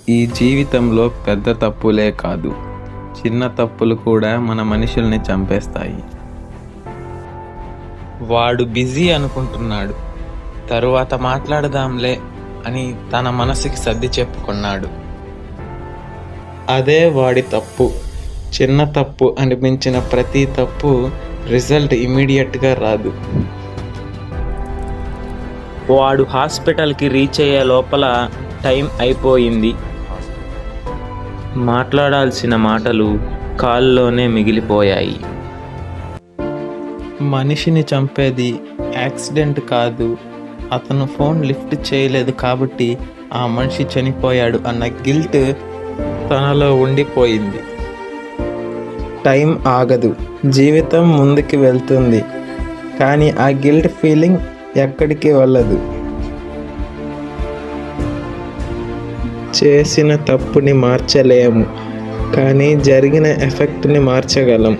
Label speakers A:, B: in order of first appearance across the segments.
A: ఈ జీవితంలో పెద్ద తప్పులే కాదు, చిన్న తప్పులు కూడా మన మనుషుల్ని చంపేస్తాయి. వాడు బిజీ అనుకుంటున్నాడు, తరువాత మాట్లాడదాంలే అని తన మనసుకి సర్ది చెప్పుకున్నాడు. అదే వాడి తప్పు. చిన్న తప్పు అనిపించిన ప్రతి తప్పు రిజల్ట్ ఇమీడియట్గా రాదు.
B: వాడు హాస్పిటల్కి రీచ్ అయ్యే లోపల టైం అయిపోయింది. మాట్లాడాల్సిన మాటలు కాల్లోనే మిగిలిపోయాయి.
A: మనిషిని చంపేది యాక్సిడెంట్ కాదు, అతను ఫోన్ లిఫ్ట్ చేయలేదు కాబట్టి ఆ మనిషి చనిపోయాడు అన్న గిల్ట్ తనలో ఉండిపోయింది. టైం ఆగదు, జీవితం ముందుకు వెళ్తుంది, కానీ ఆ గిల్ట్ ఫీలింగ్ ఎక్కడికి వెళ్ళదు. చేసిన తప్పుని మార్చలేము, కానీ జరిగిన ఎఫెక్ట్ని మార్చగలం.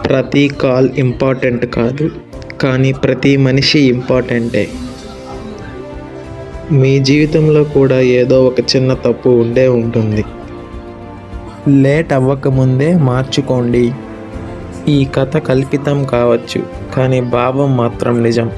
A: ప్రతి కాల్ ఇంపార్టెంట్ కాదు, కానీ ప్రతి మనిషి ఇంపార్టెంటే. మీ జీవితంలో కూడా ఏదో ఒక చిన్న తప్పు ఉండే ఉంటుంది. లేట్ అవ్వకముందే మార్చుకోండి. ఈ కథ కల్పితం కావచ్చు, కానీ భావం మాత్రం నిజం.